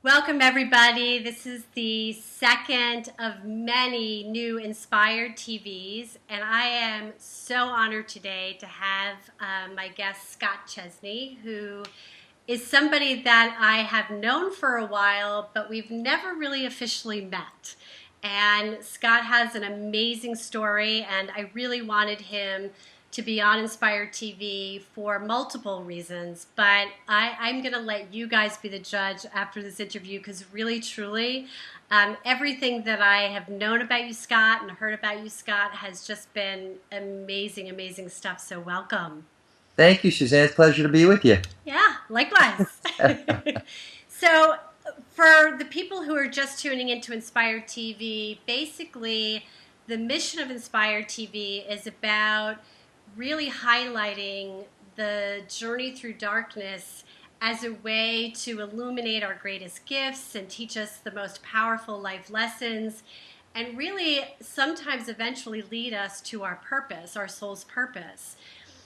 Welcome, everybody. This is the second of many new Inspired TVs, and I am so honored today to have my guest, Scott Chesney, who is somebody that I have known for a while, but we've never really officially met. And Scott has an amazing story, and I really wanted him to be on Inspired TV for multiple reasons. But I'm going to let you guys be the judge after this interview because really, truly, everything that I have known about you, Scott, and heard about you, Scott, has just been amazing, amazing stuff. So welcome. Thank you, Suzanne. It's a pleasure to be with you. Yeah, likewise. So, for the people who are just tuning into Inspired TV, basically the mission of Inspired TV is about really highlighting the journey through darkness as a way to illuminate our greatest gifts and teach us the most powerful life lessons, and really sometimes eventually lead us to our purpose, our soul's purpose.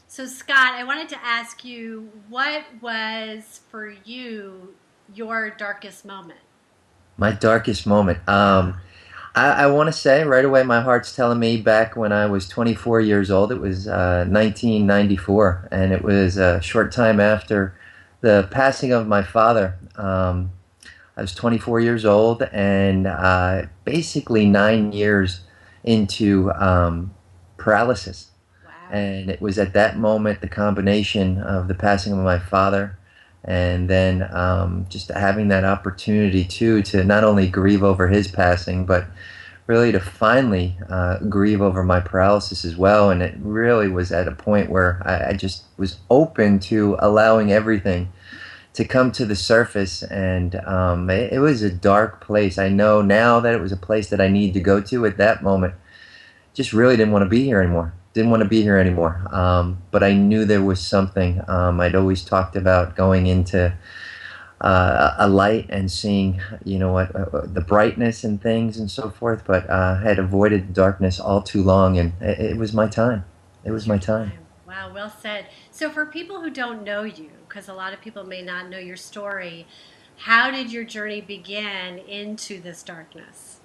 So, Scott, I wanted to ask you, what was for you your darkest moment? My darkest moment. I want to say right away, my heart's telling me back when I was 24 years old. It was 1994, and it was a short time after the passing of my father. I was 24 years old, and basically 9 years into paralysis. Wow. And it was at that moment, the combination of the passing of my father and then just having that opportunity too to not only grieve over his passing, but really to finally grieve over my paralysis as well. And it really was at a point where I just was open to allowing everything to come to the surface. And it was a dark place. I know now that it was a place that I needed to go to. At that moment, just really didn't want to be here anymore. Didn't want to be here anymore. But I knew there was something. I'd always talked about going into a light and seeing, the brightness and things and so forth. But I had avoided the darkness all too long, and it was my time. It It was was your my time. time. Wow, well said. So, for people who don't know you, because a lot of people may not know your story, how did your journey begin into this darkness?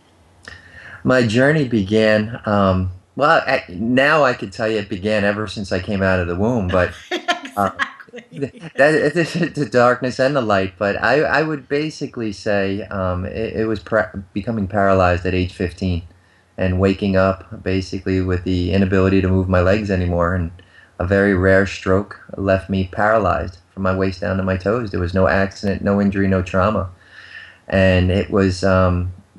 My journey began. Now I could tell you it began ever since I came out of the womb, but uh, Exactly. that it's the darkness and the light. But I would basically say it was becoming paralyzed at age 15 and waking up basically with the inability to move my legs anymore. And a very rare stroke left me paralyzed from my waist down to my toes. There was no accident, no injury, no trauma. And it was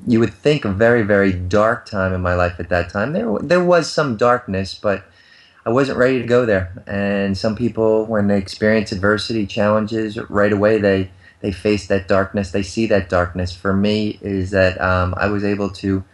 you would think a very, very dark time in my life at that time. There was some darkness, but I wasn't ready to go there. And some people, when they experience adversity, challenges, right away they face that darkness. They see that darkness. For me, is that I was able to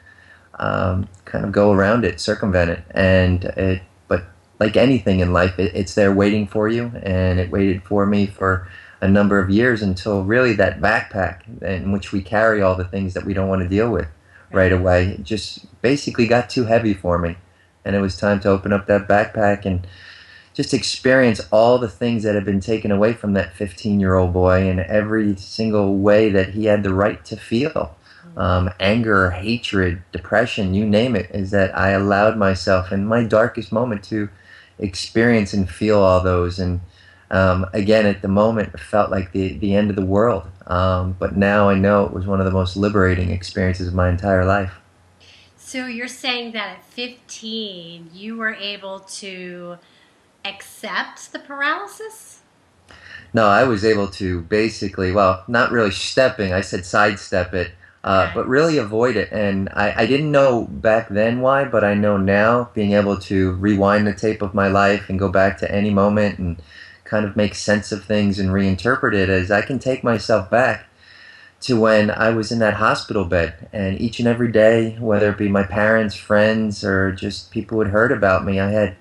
kind of go around it, circumvent it, but like anything in life, it's there waiting for you, and it waited for me for a number of years until really that backpack in which we carry all the things that we don't want to deal with right Right. away just basically got too heavy for me, and it was time to open up that backpack and just experience all the things that had been taken away from that 15-year-old boy in every single way that he had the right to feel. Anger, hatred, depression, you name it, is that I allowed myself in my darkest moment to experience and feel all those. And again, at the moment, it felt like the end of the world. But now I know it was one of the most liberating experiences of my entire life. So, you're saying that at 15, you were able to accept the paralysis? No, I was able to basically, well, not really stepping, I said sidestep it, Okay. but really avoid it. And I didn't know back then why, but I know now, being able to rewind the tape of my life and go back to any moment and kind of make sense of things and reinterpret it, as I can take myself back to when I was in that hospital bed. And each and every day, whether it be my parents, friends, or just people who had heard about me, I had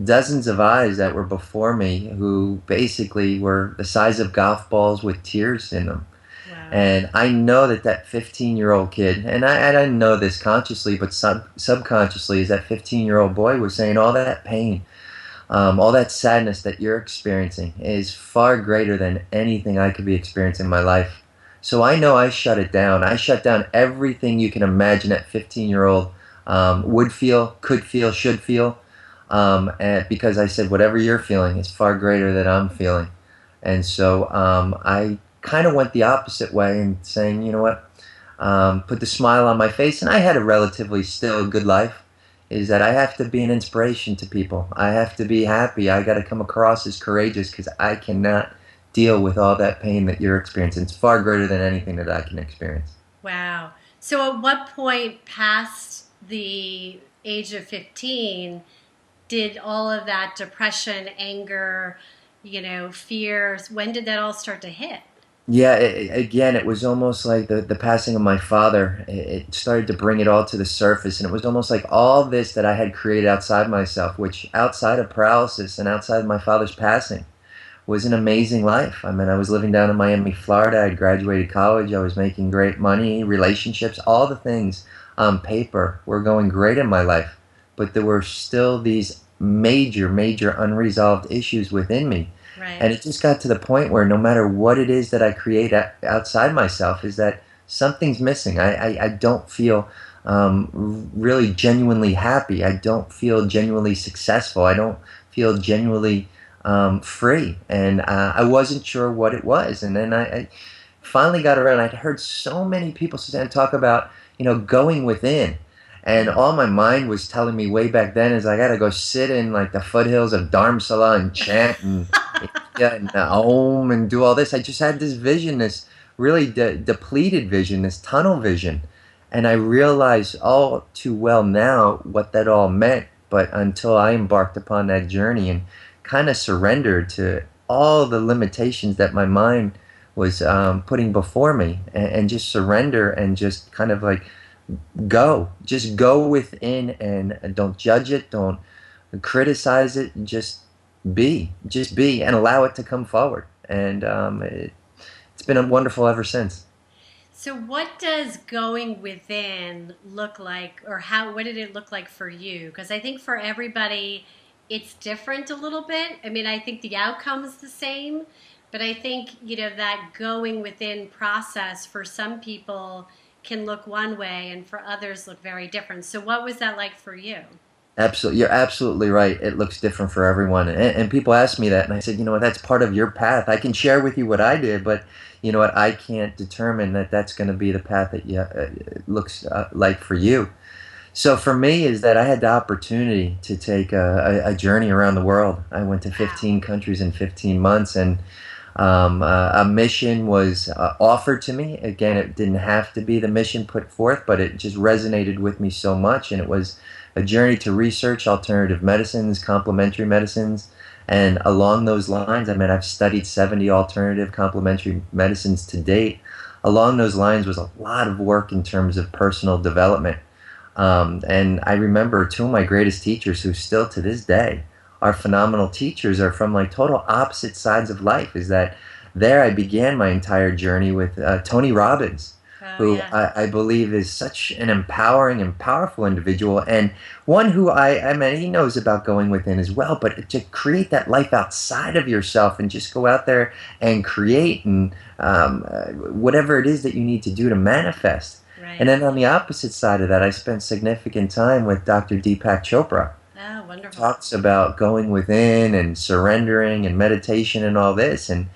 dozens of eyes that were before me who basically were the size of golf balls with tears in them. Wow. And I know that that 15-year-old kid, and I didn't know this consciously, but subconsciously, is that 15-year-old boy was saying all that pain, all that sadness that you're experiencing is far greater than anything I could be experiencing in my life. So I know I shut it down. I shut down everything you can imagine that 15-year-old would feel, could feel, should feel. And because I said, whatever you're feeling is far greater than I'm feeling. And so I kind of went the opposite way and saying, you know what, put the smile on my face. And I had a relatively still good life. Is that I have to be an inspiration to people. I have to be happy. I got to come across as courageous because I cannot deal with all that pain that you're experiencing. It's far greater than anything that I can experience. Wow. So at what point past the age of 15 did all of that depression, anger, fears, when did that all start to hit? Yeah, again, it was almost like the passing of my father. It started to bring it all to the surface, and it was almost like all this that I had created outside myself, which outside of paralysis and outside of my father's passing, was an amazing life. I mean, I was living down in Miami, Florida. I had graduated college. I was making great money, relationships, all the things on paper were going great in my life. But there were still these major, major unresolved issues within me. And Right. it just got to the point where no matter what it is that I create outside myself, is that something's missing. I don't feel really genuinely happy. I don't feel genuinely successful. I don't feel genuinely free, and I wasn't sure what it was. And then I finally got around. I'd heard so many people sit and talk about, going within, and all my mind was telling me way back then is I got to go sit in like the foothills of Dharamsala and chant and yeah, and Om and do all this. I just had this vision, this really depleted vision, this tunnel vision, and I realize all too well now what that all meant. But until I embarked upon that journey and kind of surrendered to all the limitations that my mind was putting before me, and just surrender and just kind of like just go within and don't judge it, don't criticize it, just be and allow it to come forward. And it's been wonderful ever since. So what does going within look like, or what did it look like for you? Because I think for everybody it's different a little bit. I mean, I think the outcome's the same, but I think, that going within process for some people can look one way and for others look very different. So what was that like for you? Absolutely, you're absolutely right. It looks different for everyone, and people ask me that, and I said, you know what, that's part of your path. I can share with you what I did, but you know what, I can't determine that that's going to be the path that looks like for you. So for me, is that I had the opportunity to take a journey around the world. I went to Wow. 15 countries in 15 months, and a mission was offered to me. Again, it didn't have to be the mission put forth, but it just resonated with me so much, and it was a journey to research alternative medicines, complementary medicines, and along those lines, I mean, I've studied 70 alternative complementary medicines to date. Along those lines was a lot of work in terms of personal development. And I remember two of my greatest teachers who still to this day are phenomenal teachers are from like total opposite sides of life. Is that there I began my entire journey with Tony Robbins, Oh, who yeah. I believe is such an empowering and powerful individual, and one who I mean, he knows about going within as well, but to create that life outside of yourself and just go out there and create and whatever it is that you need to do to manifest. And Right. then on the opposite side of that, I spent significant time with Dr. Deepak Chopra. Oh, wonderful. Talks about going within and surrendering and meditation and all this. And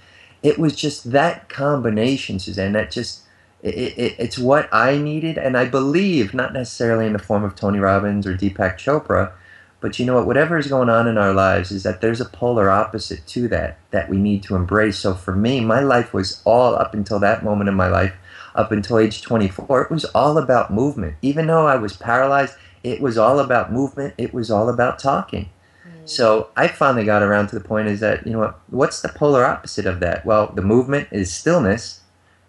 it was just that combination, Suzanne, that just, it's what I needed. And I believe, not necessarily in the form of Tony Robbins or Deepak Chopra, but you know what, whatever is going on in our lives is that there's a polar opposite to that we need to embrace. So for me, my life was all up until that moment in my life, up until age 24, it was all about movement. Even though I was paralyzed, it was all about movement. It was all about talking. Mm. So I finally got around to the point is that, you know what, what's the polar opposite of that? Well, the movement is stillness,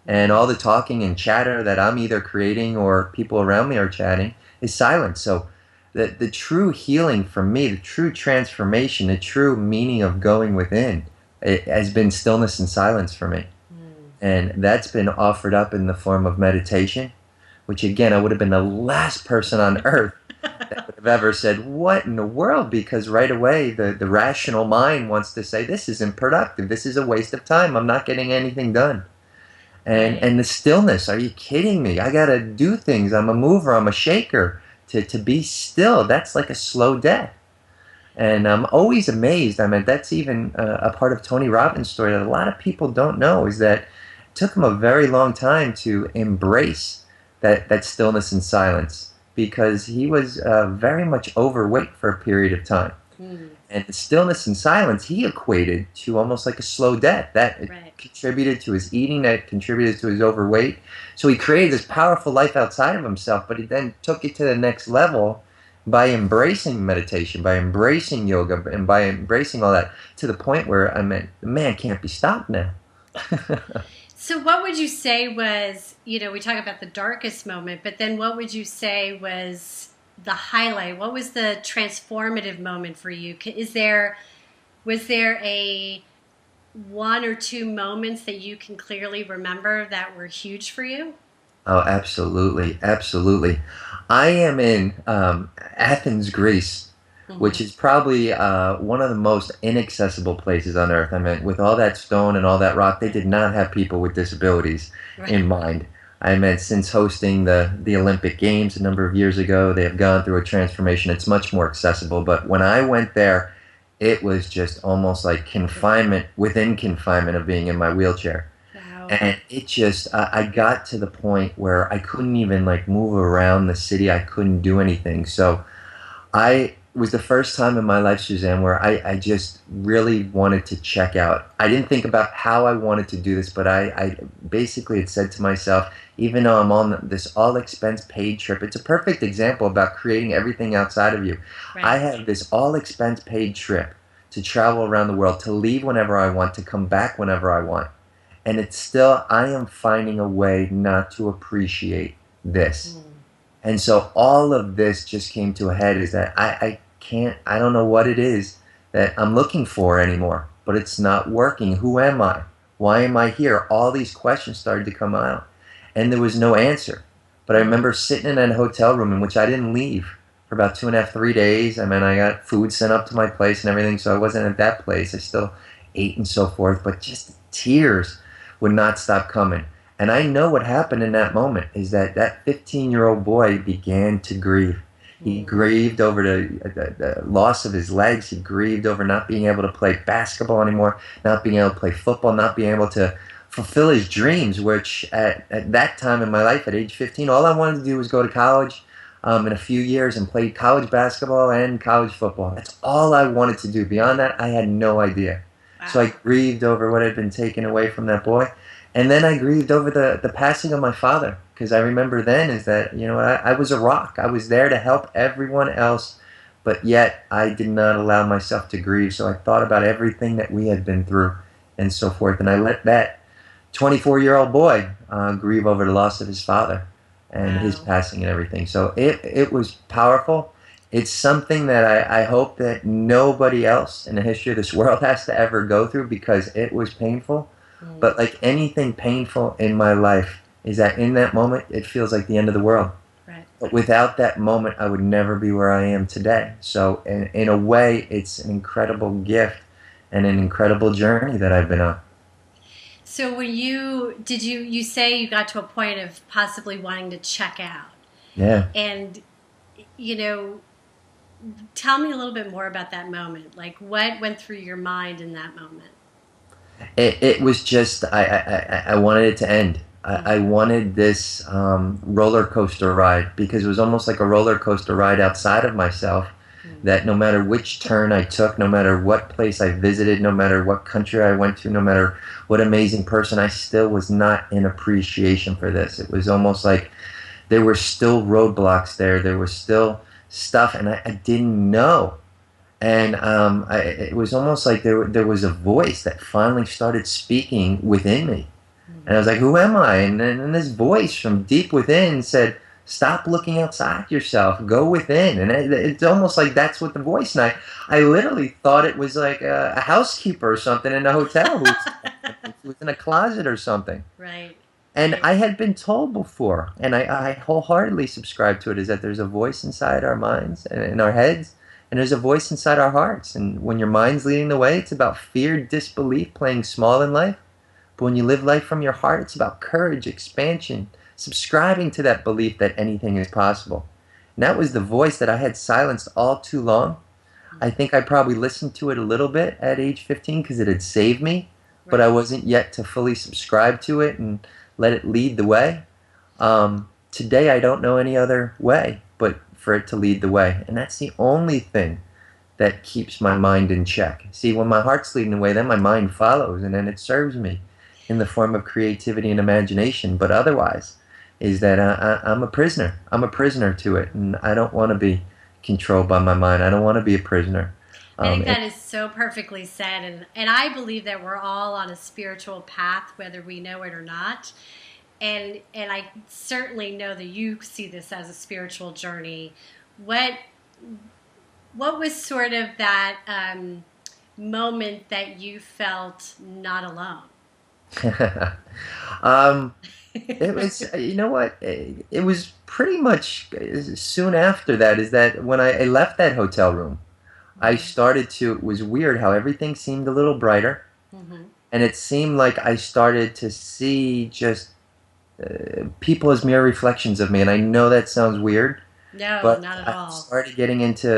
and Mm. all the talking and chatter that I'm either creating or people around me are chatting is silence. So the true healing for me, the true transformation, the true meaning of going within, it has been stillness and silence for me. Mm. And that's been offered up in the form of meditation, which again, I would have been the last person on earth that would have ever said, what in the world? Because right away, the rational mind wants to say, this isn't productive. This is a waste of time. I'm not getting anything done. Right. And the stillness. Are you kidding me? I gotta do things. I'm a mover. I'm a shaker. To be still, that's like a slow death. And I'm always amazed. I mean, that's even a part of Tony Robbins' story that a lot of people don't know is that it took him a very long time to embrace that stillness and silence because he was very much overweight for a period of time. Mm. And the stillness and silence he equated to almost like a slow death. That it Right. contributed to his eating, that contributed to his overweight. So he created this powerful life outside of himself, but he then took it to the next level by embracing meditation, by embracing yoga, and by embracing all that to the point where I mean, the man can't be stopped now. So what would you say was, we talk about the darkest moment, but then what would you say was the highlight? What was the transformative moment for you? Was there a one or two moments that you can clearly remember that were huge for you? Oh, absolutely, absolutely. I am in Athens, Greece, which Hmm. is probably one of the most inaccessible places on earth. I mean, with all that stone and all that rock, they did Right. not have people with disabilities in Right. mind. I mean, since hosting the Olympic Games a number of years ago, they have gone through a transformation. It's much more accessible. But when I went there, it was just almost like confinement within confinement of being in my wheelchair. Wow. And it just, I got to the point where I couldn't even like move around the city. I couldn't do anything. So I it was the first time in my life, Suzanne, where I just really wanted to check out. I didn't think about how I wanted to do this, but I basically had said to myself, even though I'm on this all expense paid trip, it's a perfect example about creating everything outside of you. I Right. have this all expense paid trip to travel around the world, to leave whenever I want, to come back whenever I want. And it's still, I am finding a way not to appreciate this. Mm. And so all of this just came to a head is that I can't, I don't know what it is that I'm looking for anymore, but it's not working. Who am I? Why am I here? All these questions started to come out and there was no answer. But I Mm. remember sitting in that hotel room in which I didn't leave for about 2.5, 3 days. I mean, I got food sent up to my place and everything, so I wasn't at that place. I still ate and so forth, but just tears would not stop coming. And I know what happened in that moment is that that 15-year-old boy began to grieve. He Mm. grieved over the loss of his legs. He grieved over not being able to play basketball anymore, not being able to play football, not being able to fulfill his dreams, which at that time in my life, at age 15, all I wanted to do was go to college in a few years and play college basketball and college football. That's all I wanted to do. Beyond that, I had no idea. So I Wow. grieved over what had been taken away from that boy. And then I grieved over the passing of my father because I remember then is that, I was a rock. I was there to help everyone else, but yet I did not allow myself to grieve. So I thought about everything that we had been through and so forth. And I let that 24-year-old boy grieve over the loss of his father and his Wow. passing and everything. So it was powerful. It's something that I hope that nobody else in the history of this world has to ever go through because it was painful. Mm. But like anything painful in my life is that in that moment, it feels like the end of the world. Right. But without that moment, I would never be where I am today. So in a way, it's an incredible gift and an incredible journey that I've been on. So when you say you got to a point of possibly wanting to check out, Yeah. and you know, tell me a little bit more about that moment. Like what went through your mind in that moment? It was just I wanted it to end. I Mm. wanted this roller coaster ride because it was almost like a roller coaster ride outside of myself. Mm. That no matter which turn I took, no matter what place I visited, no matter what country I went to, no matter what amazing person, I still was not in appreciation for this. It was almost like there were still roadblocks there. There was still stuff, and I didn't know. And it was almost like there was a voice that finally started speaking within me. And I Mm. was like, who am I? And then this voice from deep within said, stop looking outside yourself, go within. And it's almost like that's what the voice, and I literally thought it was like a housekeeper or something in a hotel who was in a closet or something. Right. And Right. I had been told before, and I wholeheartedly subscribe to it, is that there's a voice inside our minds and in our heads, and there's a voice inside our hearts. And when your mind's leading the way, it's about fear, disbelief, playing small in life. But when you live life from your heart, it's about courage, expansion, subscribing to that belief that anything is possible. And that was the voice that I had silenced all too long. I think I probably listened to it a little bit at age 15 because it had saved me, but I Right. wasn't yet to fully subscribe to it and let it lead the way. Today, I don't know any other way but for it to lead the way. And that's the only thing that keeps my mind in check. See, when my heart's leading the way, then my mind follows, and then it serves me in the form of creativity and imagination. But otherwise, is that I'm a prisoner. I'm a prisoner to it, and I don't want to be controlled by my mind. I don't want to be a prisoner. I think It, that is so perfectly said, and I believe that we're all on a spiritual path, whether we know it or not. And I certainly know that you see this as a spiritual journey. What what was sort of that moment that you felt not alone? um, it was, you know what? It was pretty much soon after that. Is that when I left that hotel room, I started to. It was weird how everything seemed a little brighter, Mm-hmm. and it seemed like I started to see just people as mere reflections of me. And I know that sounds weird, No, but not at I all. started getting into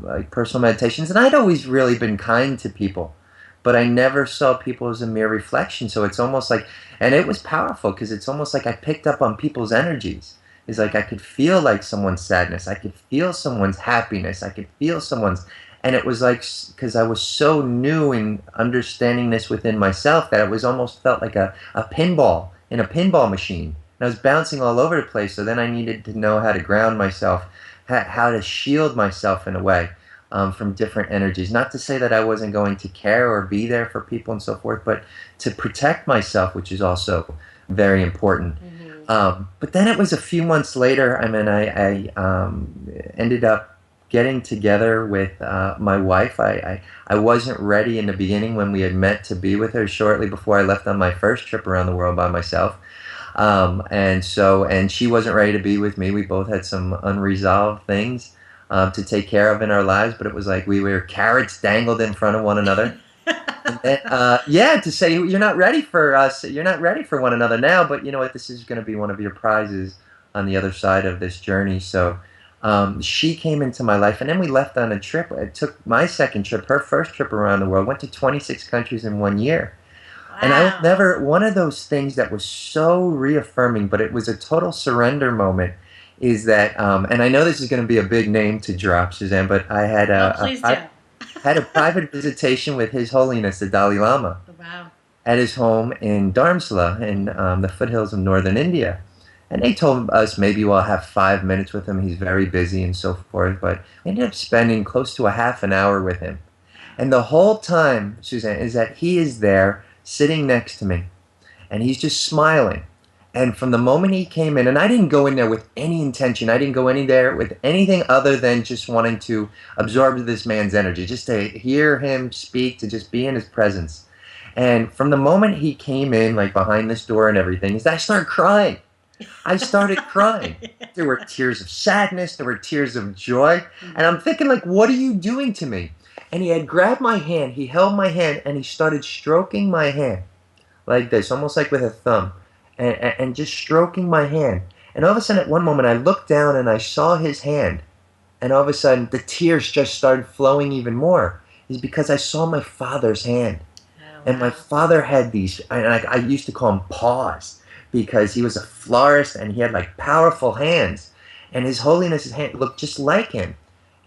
like personal meditations, and I'd always really been kind to people, but I never saw people as a mere reflection. So it's almost like, and it was powerful because it's almost like I picked up on people's energies. It's like Yeah. I could feel like someone's sadness, I could feel someone's happiness, I could feel someone's, and it was like because I was so new in understanding this within myself that it was almost felt like a pinball in a pinball machine. And I was bouncing all over the place. So then I needed to know how to ground myself, how to shield myself in a way from different energies. Not to say that I wasn't going to care or be there for people and so forth, but to protect myself, which is also very important. Mm-hmm. But then it was a few months later. I mean, I ended up getting together with my wife. I wasn't ready in the beginning when we had met to be with her shortly before I left on my first trip around the world by myself. And she wasn't ready to be with me. We both had some unresolved things to take care of in our lives, but it was like we were carrots dangled in front of one another. And then, yeah, to say you're not ready for us, you're not ready for one another now, but you know what? This is going to be one of your prizes on the other side of this journey. So she came into my life, and then we left on a trip. It took my second trip, her first trip around the world, went to 26 countries in 1 year. And I will Wow. never, one of those things that was so reaffirming, but it was a total surrender moment, is that, and I know this is going to be a big name to drop, Suzanne, but I had Oh, please do. had a private visitation with His Holiness, the Dalai Lama, Wow. at his home in Dharamsala in the foothills of northern India. And they told us maybe we'll have 5 minutes with him. He's very busy and so forth, but we ended up spending close to a half an hour with him. And the whole time, Suzanne, is that he is there sitting next to me and he's just smiling. And from the moment he came in, and I didn't go in there with any intention, I didn't go in there with anything other than just wanting to absorb this man's energy, just to hear him speak, to just be in his presence. And from the moment he came in, like behind this door and everything, is that I started crying. I started crying. There were tears of sadness, there were tears of joy, and I'm thinking, like, what are you doing to me? And he had grabbed my hand, he held my hand, and he started stroking my hand like this, almost like with a thumb, and just stroking my hand. And all of a sudden, at one moment, I looked down and I saw his hand, and all of a sudden, the tears just started flowing even more. Is because I saw my father's hand. Oh, And my wow. father had these, I used to call him paws, because he was a florist and he had like powerful hands. And His Holiness's hand looked just like him.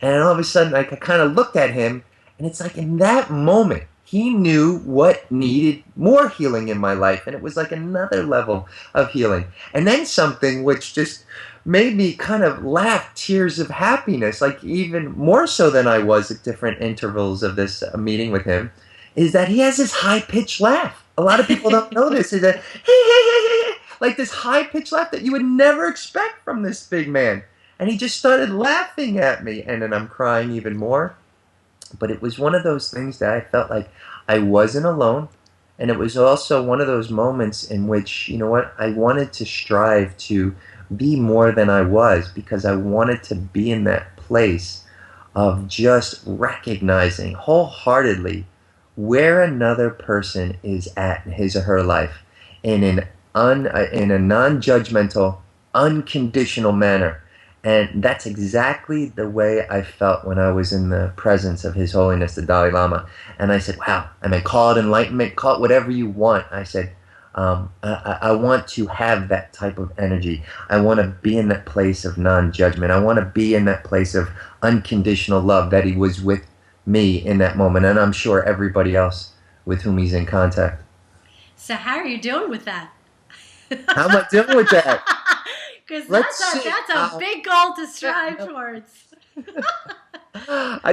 And all of a sudden, like, I kind of looked at him, and it's like in that moment, he knew what needed more healing in my life. And it was like another level of healing. And then something which just made me kind of laugh tears of happiness, like even more so than I was at different intervals of this meeting with him, is that he has this high pitched laugh. A lot of people don't know this. Is that like this high pitched laugh that you would never expect from this big man. And he just started laughing at me, and then I'm crying even more. But it was one of those things that I felt like I wasn't alone. And it was also one of those moments in which, you know what, I wanted to strive to be more than I was, because I wanted to be in that place of just recognizing wholeheartedly where another person is at in his or her life in in a non-judgmental, unconditional manner. And that's exactly the way I felt when I was in the presence of His Holiness the Dalai Lama. And I said, wow, I mean, call it enlightenment, call it whatever you want. I said, I want to have that type of energy. I want to be in that place of non-judgment. I want to be in that place of unconditional love that he was with me in that moment, and I'm sure everybody else with whom he's in contact. So how are you doing with that? How am I doing with that? Because Let's see. that's a big goal to strive towards.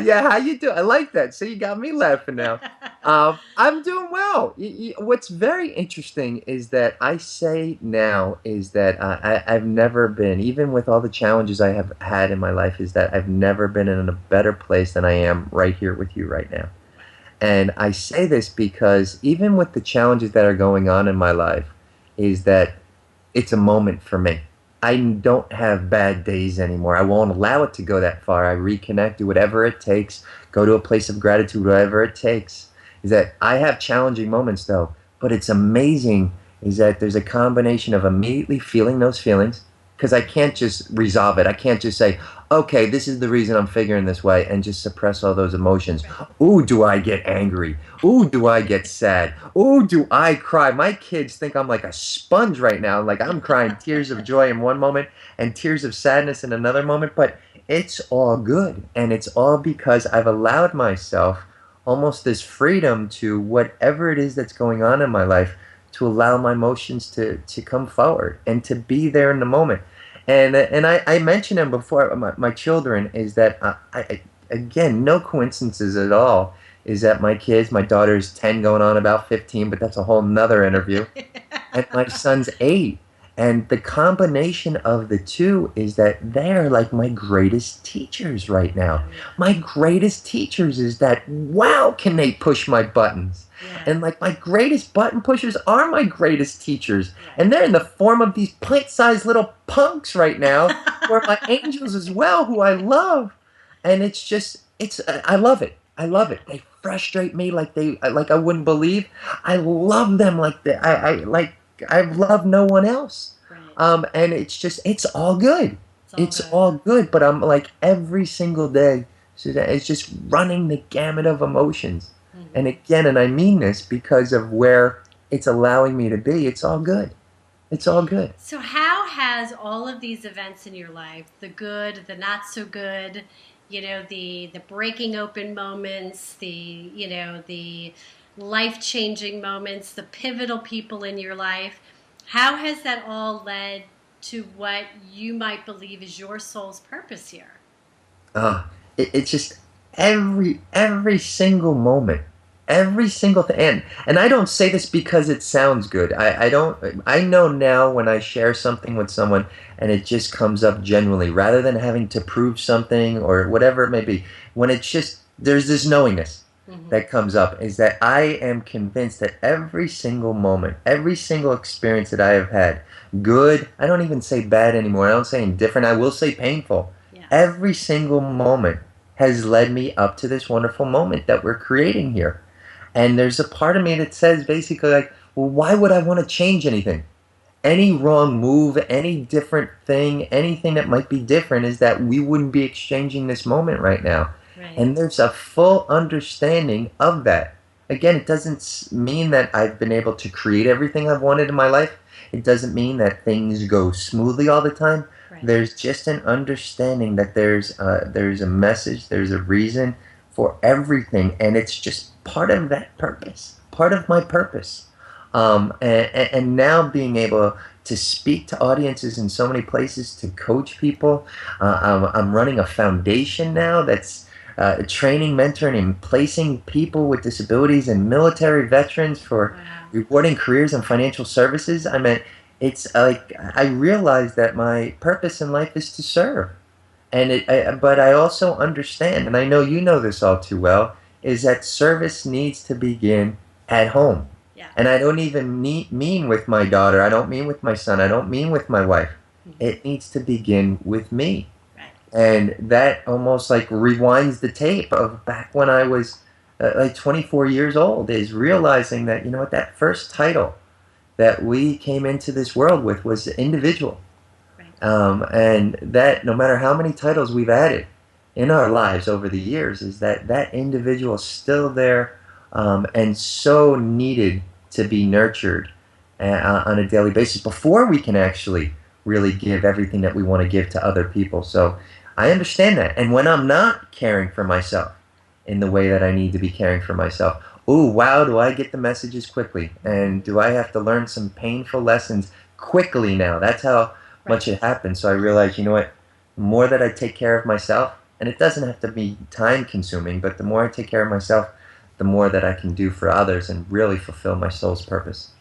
Yeah, how you do? I like that. So you got me laughing now. I'm doing well. What's very interesting is that I say now is that I've never been, even with all the challenges I have had in my life, is that I've never been in a better place than I am right here with you right now. And I say this because even with the challenges that are going on in my life, is that it's a moment for me. I don't have bad days anymore. I won't allow it to go that far. I reconnect, do whatever it takes, go to a place of gratitude, whatever it takes. Is that I have challenging moments though, but it's amazing is that there's a combination of immediately feeling those feelings, because I can't just resolve it. I can't just say, okay, this is the reason I'm figuring this way and just suppress all those emotions. Ooh, do I get angry? Ooh, do I get sad? Ooh, do I cry? My kids think I'm like a sponge right now. Like I'm crying tears of joy in one moment and tears of sadness in another moment, but it's all good. And it's all because I've allowed myself almost this freedom to whatever it is that's going on in my life, to allow my emotions to come forward and to be there in the moment. And I mentioned them before, my children, is that again, no coincidences at all, is that my kids, my daughter's 10 going on about 15, but that's a whole nother interview. And my son's 8. And the combination of the two is that they're like my greatest teachers right now. My greatest teachers is that, wow, can they push my buttons? Yeah. And like my greatest button pushers are my greatest teachers. And they're in the form of these pint-sized little punks right now, who are my angels as well, who I love. And it's just, I love it. I love it. They frustrate me like I wouldn't believe. I love them like that. I've loved no one else. Right. And it's just, it's all good. It's all good. But I'm like every single day, so that it's just running the gamut of emotions. Mm-hmm. And again, and I mean this because of where it's allowing me to be, it's all good. It's all good. So how has all of these events in your life, the good, the not so good, the breaking open moments, the life-changing moments, the pivotal people in your life, how has that all led to what you might believe is your soul's purpose here? It's just every single moment, every single thing. And I don't say this because it sounds good. I don't. I know now when I share something with someone and it just comes up genuinely, rather than having to prove something or whatever it may be. When it's just there's this knowingness that comes up, is that I am convinced that every single moment, every single experience that I have had, good, I don't even say bad anymore, I don't say indifferent, I will say painful. Yeah. Every single moment has led me up to this wonderful moment that we're creating here. And there's a part of me that says basically like, well, why would I want to change anything? Any wrong move, any different thing, anything that might be different, is that we wouldn't be exchanging this moment right now. Right. And there's a full understanding of that. Again, it doesn't mean that I've been able to create everything I've wanted in my life. It doesn't mean that things go smoothly all the time. Right. There's just an understanding that there's a message, there's a reason for everything, and it's just part of that purpose, part of my purpose. And now being able to speak to audiences in so many places, to coach people. I'm running a foundation now that's training, mentoring, and placing people with disabilities and military veterans for rewarding careers in financial services. I mean, it's like I realize that my purpose in life is to serve. But I also understand, and I know you know this all too well, is that service needs to begin at home. Yeah. And I don't even mean with my daughter, I don't mean with my son, I don't mean with my wife. It needs to begin with me. Right. And that almost like rewinds the tape of back when I was like 24 years old, is realizing that, you know what, that first title that we came into this world with was individual. Right. And that no matter how many titles we've added in our lives over the years, is that that individual is still there, and so needed to be nurtured on a daily basis before we can actually really give everything that we want to give to other people. So I understand that. And when I'm not caring for myself in the way that I need to be caring for myself, oh wow, do I get the messages quickly? And do I have to learn some painful lessons quickly now? That's how Right. much it happens. So I realized, you know what, the more that I take care of myself, and it doesn't have to be time consuming, but the more I take care of myself, the more that I can do for others and really fulfill my soul's purpose.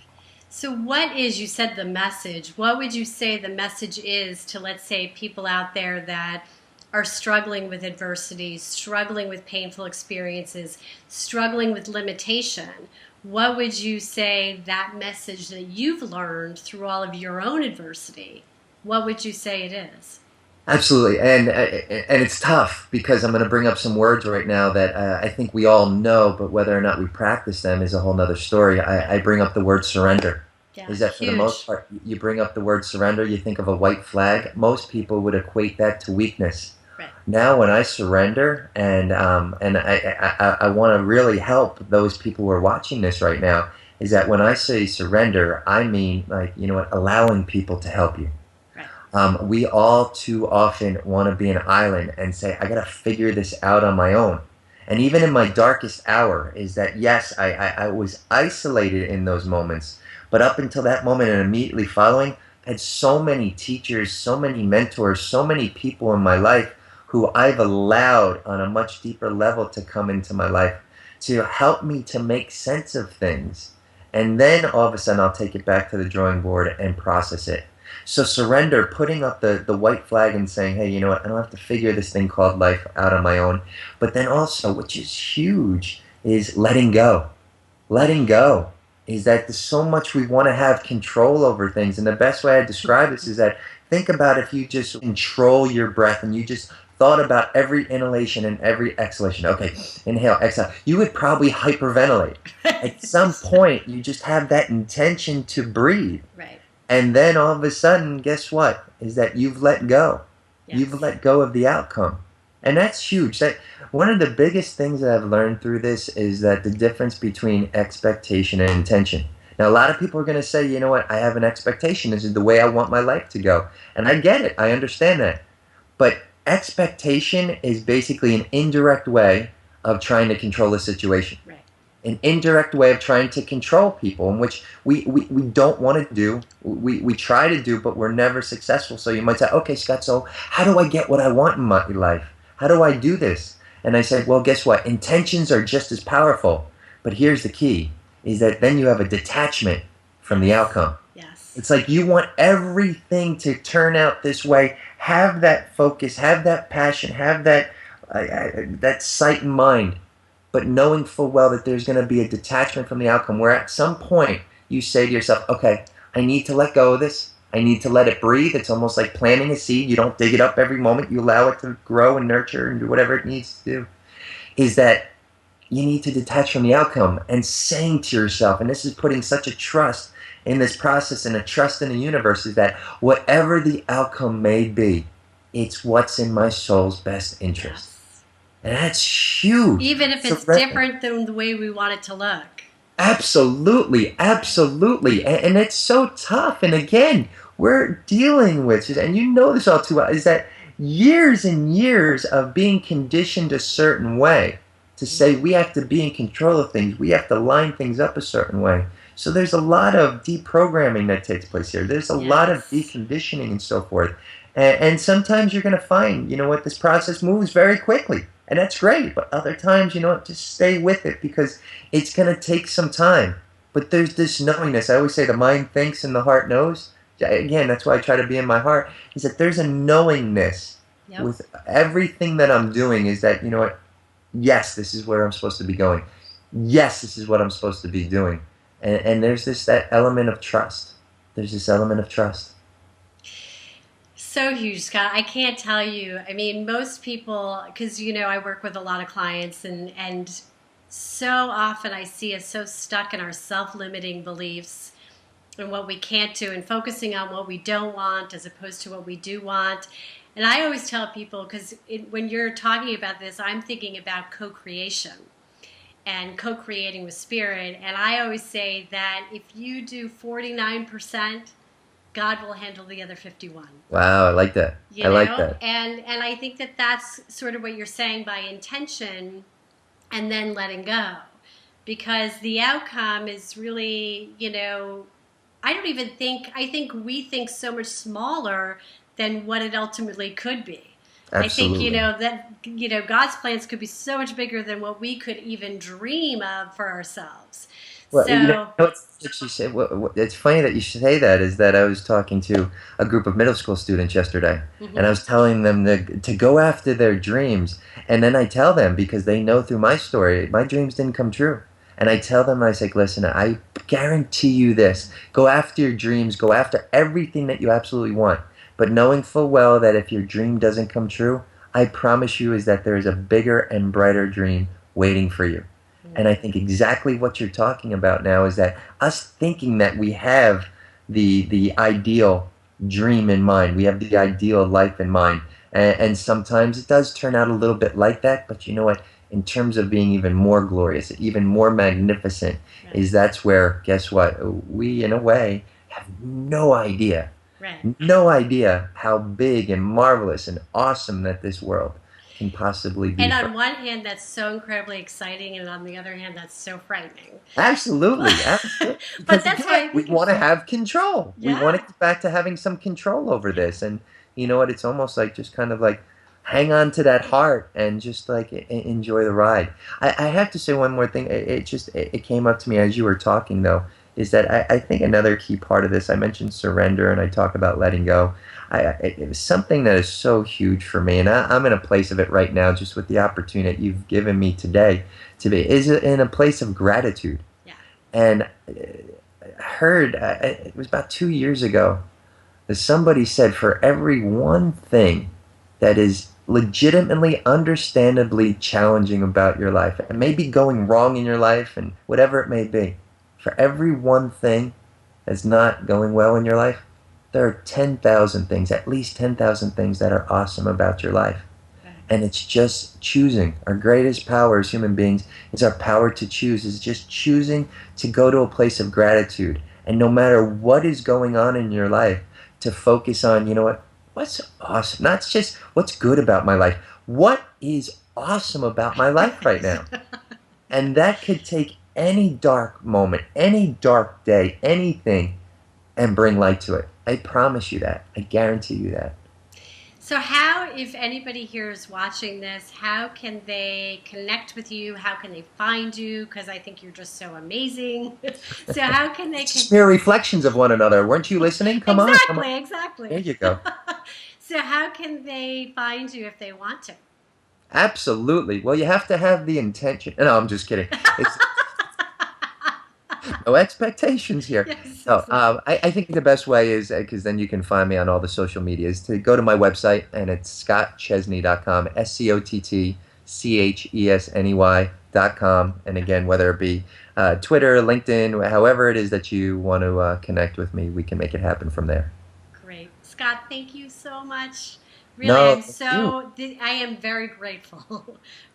So, what is, you said the message, what would you say the message is to, let's say, people out there that are struggling with adversity, struggling with painful experiences, struggling with limitation? What would you say that message that you've learned through all of your own adversity, what would you say it is? Absolutely, and it's tough because I'm going to bring up some words right now that I think we all know, but whether or not we practice them is a whole nother story. I bring up the word surrender. Yeah, Is that for the most huge. part, you bring up the word surrender, you think of a white flag. Most people would equate that to weakness. Right. Now, when I surrender, and I want to really help those people who are watching this right now, is that when I say surrender, I mean, like, you know what, allowing people to help you. Right. We all too often want to be an island and say, I got to figure this out on my own. And even in my darkest hour, is that yes, I was isolated in those moments. But up until that moment and immediately following, I had so many teachers, so many mentors, so many people in my life who I've allowed on a much deeper level to come into my life to help me to make sense of things. And then all of a sudden, I'll take it back to the drawing board and process it. So surrender, putting up the white flag and saying, hey, you know what, I don't have to figure this thing called life out on my own. But then also, which is huge, is letting go. Letting go is that there's so much we want to have control over things. And the best way I describe this is that think about if you just control your breath and you just thought about every inhalation and every exhalation. Okay, inhale, exhale. You would probably hyperventilate. At some point, you just have that intention to breathe. Right. And then all of a sudden, guess what? Is that you've let go. You've Yes. let go of the outcome. And Yes. that's huge. That one of the biggest things that I've learned through this is that the difference between expectation and intention. Now, a lot of people are going to say, you know what, I have an expectation. This is the way I want my life to go. And I get it. I understand that. But expectation is basically an indirect way of trying to control a situation, Right. an indirect way of trying to control people, in which we don't want to do. We try to do, but we're never successful. So you might say, okay, Scott, so how do I get what I want in my life? How do I do this? And I said, well, guess what? Intentions are just as powerful. But here's the key, is that then you have a detachment from the Yes. outcome. Yes. It's like you want everything to turn out this way. Have that focus, have that passion, have that sight in mind, but knowing full well that there's going to be a detachment from the outcome where at some point you say to yourself, okay, I need to let go of this. I need to let it breathe. It's almost like planting a seed. You don't dig it up every moment. You allow it to grow and nurture and do whatever it needs to do. Is that you need to detach from the outcome and saying to yourself, and this is putting such a trust in this process and a trust in the universe, is that whatever the outcome may be, it's what's in my soul's best interest. Yes. And that's huge. Even if it's different than the way we want it to look. Absolutely, absolutely. And it's so tough. And again, we're dealing with, and you know this all too well, is that years and years of being conditioned a certain way to say we have to be in control of things, we have to line things up a certain way. So there's a lot of deprogramming that takes place here. There's a lot of Yes. deconditioning and so forth. And sometimes you're going to find, you know what, this process moves very quickly. And that's great. But other times, you know what, just stay with it because it's going to take some time. But there's this knowingness. I always say the mind thinks and the heart knows. Again, that's why I try to be in my heart, is that there's a knowingness Yep. with everything that I'm doing, is that, you know what, yes, this is where I'm supposed to be going. Yes, this is what I'm supposed to be doing. And there's that element of trust. There's this element of trust. So huge, Scott. I can't tell you. I mean, most people, because I work with a lot of clients, and so often I see us so stuck in our self-limiting beliefs and what we can't do and focusing on what we don't want as opposed to what we do want. And I always tell people, because when you're talking about this, I'm thinking about co-creation and co-creating with spirit. And I always say that if you do 49%, God will handle the other 51. Wow, I like that. I You like know, that. and I think that that's sort of what you're saying by intention and then letting go, because the outcome is really, I don't even think, I think we think so much smaller than what it ultimately could be. I think, Absolutely. that, God's plans could be so much bigger than what we could even dream of for ourselves. Well, So, what's that she said? It's funny that you should say that. Is that I was talking to a group of middle school students yesterday, and I mhm. was telling them to go after their dreams, and then I tell them because they know through my story, my dreams didn't come true, and I tell them I say, listen, I guarantee you this: go after your dreams, go after everything that you absolutely want, but knowing full well that if your dream doesn't come true, I promise you is that there is a bigger and brighter dream waiting for you. And I think exactly what you're talking about now is that us thinking that we have the ideal dream in mind, we have the ideal life in mind, and sometimes it does turn out a little bit like that. But you know what? In terms of being even more glorious, even more magnificent, Right, is that's where guess what? We, in a way, have right. no idea how big and marvelous and awesome that this world can possibly be And for on one hand, that's so incredibly exciting, and on the other hand, that's so frightening. Absolutely, But, absolutely. but Because that's why again, I we think want it's, to have control. We want to yeah, get back to having some control over yeah, this. And you know what? It's almost like just kind of like hang on to that heart and just like enjoy the ride. I have to say one more thing. It came up to me as you were talking though, is that I think another key part of this. I mentioned surrender and I talk about letting go. It was something that is so huge for me, and I'm in a place of it right now, just with the opportunity that you've given me today to be is in a place of gratitude. yeah. And I heard it was about 2 years ago that somebody said for every one thing that is legitimately, understandably challenging about your life, and maybe going wrong in your life, and whatever it may be, for every one thing that's not going well in your life, there are 10,000 things, at least 10,000 things that are awesome about your life. Right. And it's just choosing. Our greatest power as human beings is our power to choose, is just choosing to go to a place of gratitude. And no matter what is going on in your life, to focus on, you know what, what's awesome. Not just what's good about my life. What is awesome about my life right now? And that could take any dark moment, any dark day, anything, and bring light to it. I promise you that. I guarantee you that. So, how, if anybody here is watching this, how can they connect with you? How can they find you? Because I think you're just so amazing. So, how can they? It's just mere reflections of one another. Weren't you listening? Come on, come on. Exactly, There exactly. you go. So, how can they find you if they want to? Absolutely. Well, you have to have the intention. No, I'm just kidding. It's no expectations here. Yes, No, exactly. I think the best way is because then you can find me on all the social medias to go to my website and it's scottchesney.com, SCOTTCHESNEY.com. And again, whether it be Twitter, LinkedIn, however it is that you want to connect with me, we can make it happen from there. Great. Scott, thank you so much. Really, No, thank you. I am very grateful for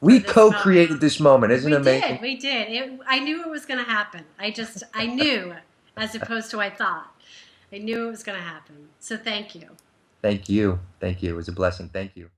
We this moment. co-created this moment. Isn't it We did, amazing? we did. I knew it was going to happen. I knew, as opposed to I thought. I knew it was going to happen. So thank you. Thank you. Thank you. It was a blessing. Thank you.